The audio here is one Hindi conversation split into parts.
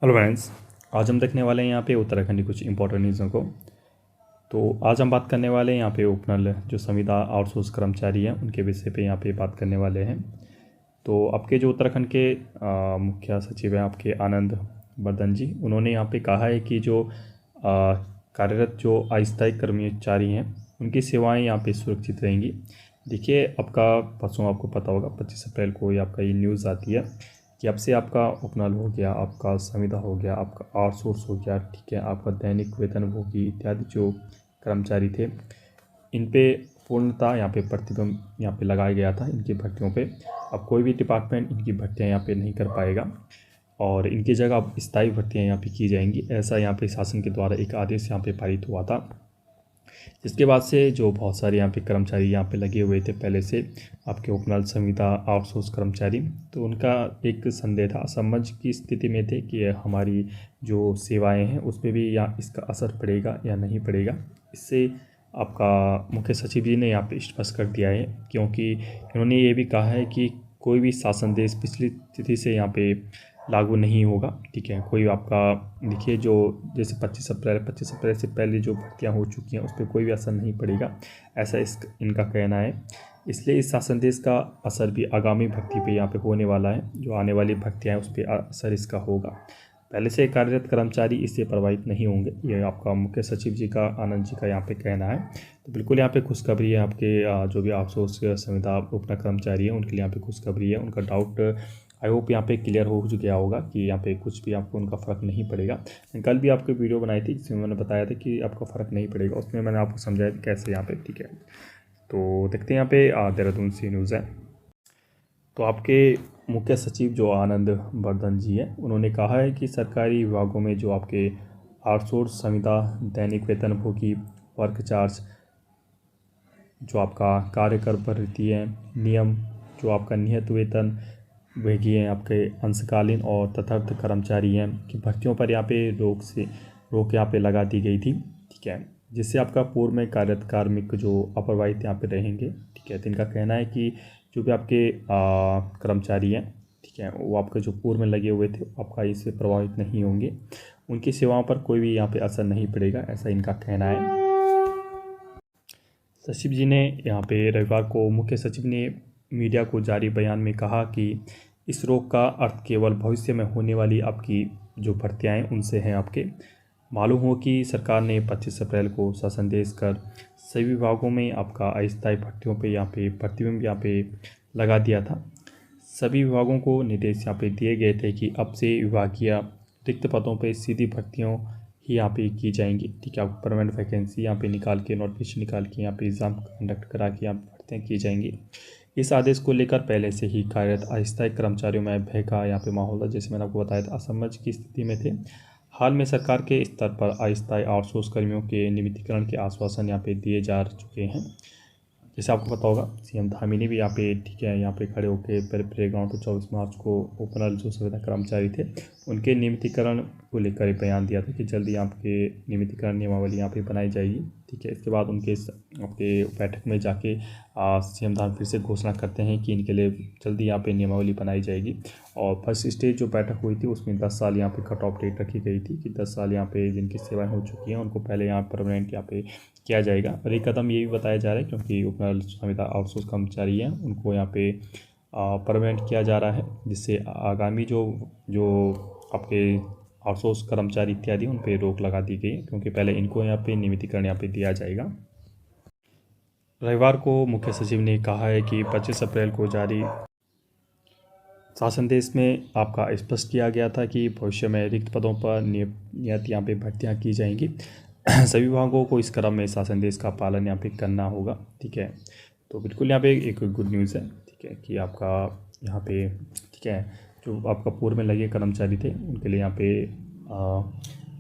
Hello friends. आज हम देखने वाले हैं यहाँ पे उत्तराखंड की कुछ इंपॉर्टेंट न्यूज़ों को। तो आज हम बात करने वाले हैं यहाँ पे उपनल जो संविदा आउटसोर्स कर्मचारी हैं उनके विषय पे यहाँ पे बात करने वाले हैं। तो आपके जो उत्तराखंड के मुख्य सचिव हैं आपके आनंद बर्धन जी, उन्होंने यहाँ पे कहा है कि जो कार्यरत जो अस्थायी कर्मचारी हैं उनकी सेवाएँ यहाँ पे सुरक्षित रहेंगी। देखिए, आपका परसों आपको पता होगा 25 अप्रैल को ये आपका ये न्यूज़ आती है कि अब से आपका उपनल हो गया, आपका संविदा हो गया, आपका आउटसोर्स हो गया, ठीक है, आपका दैनिक वेतनभोगी इत्यादि जो कर्मचारी थे इन पे पूर्णतः यहाँ पे प्रतिबंध यहाँ पे लगाया गया था इनकी भर्तियों पे। अब कोई भी डिपार्टमेंट इनकी भर्तियाँ यहाँ पे नहीं कर पाएगा और इनकी जगह अब स्थायी भर्तियाँ यहाँ पे की जाएंगी। ऐसा यहाँ पे शासन के द्वारा एक आदेश यहाँ पे पारित हुआ था, जिसके बाद से जो बहुत सारे यहाँ पे कर्मचारी यहाँ पे लगे हुए थे पहले से आपके उपनल संविदा आउटसोर्स कर्मचारी, तो उनका एक संदेह था, असमंजस की स्थिति में थे कि हमारी जो सेवाएं हैं उस पर भी या इसका असर पड़ेगा या नहीं पड़ेगा। इससे आपका मुख्य सचिव जी ने यहाँ पे स्पष्ट कर दिया है, क्योंकि इन्होंने ये भी कहा है कि कोई भी शासन देश पिछली तिथि से यहाँ पे लागू नहीं होगा, ठीक है। कोई आपका देखिए जो जैसे 25 अप्रैल से पहले जो भर्तियाँ हो चुकी हैं उस पर कोई भी असर नहीं पड़ेगा, ऐसा इनका कहना है। इसलिए इस शासनादेश का असर भी आगामी भर्ती पे यहाँ पे होने वाला है। जो आने वाली भर्तियाँ हैं उस पर असर इसका होगा। पहले से कार्यरत कर्मचारी इससे प्रभावित नहीं होंगे, ये आपका मुख्य सचिव जी का आनंद जी का यहाँ पे कहना है। तो बिल्कुल यहाँ पे खुशखबरी है आपके जो भी आउटसोर्स संविदा उपना कर्मचारी है उनके लिए यहाँ पे खुशखबरी है। उनका डाउट आई होप यहाँ पे क्लियर हो गया होगा कि यहाँ पे कुछ भी आपको उनका फ़र्क नहीं पड़ेगा। कल भी आपको वीडियो बनाई थी जिसमें मैंने बताया था कि आपका फ़र्क नहीं पड़ेगा, उसमें मैंने आपको समझाया था कैसे यहाँ पे, ठीक है। तो देखते हैं यहाँ पे देहरादून से न्यूज़ है। तो आपके मुख्य सचिव जो आनंद बर्धन जी हैं उन्होंने कहा है कि सरकारी विभागों में जो आपके आउटसोर्स संविदा दैनिक वेतनभोगी वर्क चार्ज जो आपका कार्यकर भृति है नियम जो आपका नियत वेतन भोगी हैं आपके अंशकालीन और तदर्थ कर्मचारी हैं कि भर्तियों पर यहाँ पे रोक यहाँ पे लगा दी गई थी, ठीक है, जिससे आपका पूर्व में कार्यरत कार्मिक जो अप्रभावित यहाँ पे रहेंगे, ठीक है। तो इनका कहना है कि जो भी आपके कर्मचारी हैं, ठीक है, वो आपके जो पूर्व में लगे हुए थे आपका इससे प्रभावित नहीं होंगे, उनकी सेवाओं पर कोई भी यहाँ पे असर नहीं पड़ेगा, ऐसा इनका कहना है। सचिव जी ने यहाँ पे रविवार को मुख्य सचिव ने मीडिया को जारी बयान में कहा कि इस रोक का अर्थ केवल भविष्य में होने वाली आपकी जो भर्तियाँ हैं उनसे हैं। आपके मालूम हो कि सरकार ने 25 अप्रैल को शासनादेश कर सभी विभागों में आपका अस्थायी भर्तियों पे यहाँ पे प्रतिबिंब यहाँ पे लगा दिया था। सभी विभागों को निर्देश यहाँ पे दिए गए थे कि अब से विभागीय रिक्त पदों पे सीधी भर्तियों ही यहाँ पे की जाएंगी, ठीक है। आपको परमानेंट वैकेंसी यहाँ पे निकाल के नोटिफिकेशन निकाल के यहाँ पे एग्ज़ाम कंडक्ट करा के यहाँ भर्तियाँ की जाएंगी। इस आदेश को लेकर पहले से ही कार्यरत अस्थायी कर्मचारियों में भय का यहाँ पे माहौल था, जैसे मैंने आपको बताया था, असमंजस की स्थिति में थे। हाल में सरकार के स्तर पर अस्थायी आउटसोर्स कर्मियों के नियमितीकरण के आश्वासन यहाँ पे दिए जा चुके हैं। जैसे आपको पता होगा सीएम धामी ने भी यहाँ पे, ठीक है, यहाँ पे खड़े होकर प्ले ग्राउंड पर 24 मार्च को उपनल जो संविदा कर्मचारी थे उनके नियमितीकरण को लेकर बयान दिया था कि जल्दी आपके नियमितीकरण नियमावली यहाँ पे बनाई जाएगी, ठीक है। इसके बाद उनके आपके बैठक में जाके सीएम धाम फिर से घोषणा करते हैं कि इनके लिए जल्दी यहाँ पे नियमावली बनाई जाएगी। और फर्स्ट स्टेज जो बैठक हुई थी उसमें 10 साल यहाँ पे कट ऑफ डेट रखी गई थी कि 10 साल यहाँ पे जिनकी सेवाएं हो चुकी हैं उनको पहले यहाँ परमानेंट यहाँ पे किया जाएगा। और एक कदम ये भी बताया जा रहा है क्योंकि उपनल संविदा आउटसोर्स कर्मचारी हैं उनको यहाँ पे परमानेंट किया जा रहा है, जिससे आगामी जो आपके आउटसोर्स कर्मचारी इत्यादि उन पर रोक लगा दी गई है, क्योंकि पहले इनको यहाँ पे नियमितीकरण यहाँ पे दिया जाएगा। रविवार को मुख्य सचिव ने कहा है कि 25 अप्रैल को जारी शासनादेश में आपका स्पष्ट किया गया था कि भविष्य में रिक्त पदों पर नियत यहाँ पे भर्तियाँ की जाएंगी। सभी विभागों को इस क्रम में शासनादेश का पालन यहाँ पे करना होगा, ठीक है। तो बिल्कुल यहाँ पे एक गुड न्यूज़ है, ठीक है, कि आपका यहाँ पे, ठीक है, जो आपका पूर्व में लगे कर्मचारी थे उनके लिए यहाँ पे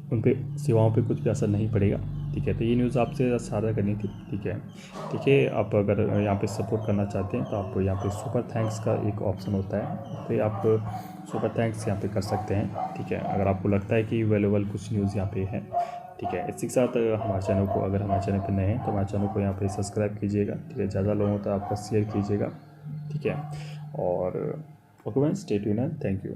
उन पे सेवाओं पे कुछ भी असर नहीं पड़ेगा, ठीक है। तो ये न्यूज़ आपसे साझा करनी थी, ठीक है। देखिए, आप अगर यहाँ पे सपोर्ट करना चाहते हैं तो आप यहाँ पे सुपर थैंक्स का एक ऑप्शन होता है, तो आप सुपर थैंक्स यहाँ पे कर सकते हैं, ठीक है, अगर आपको लगता है कि वैल्यूएबल कुछ न्यूज़ यहाँ पे है, ठीक है। इसी के साथ हमारे चैनल को, अगर हमारे चैनल पर नए हैं तो हमारे चैनल को यहाँ पे सब्सक्राइब कीजिएगा, ठीक है, ज़्यादा लोगों तक आपका शेयर कीजिएगा, ठीक है। और okay friends, stay tuned and thank you.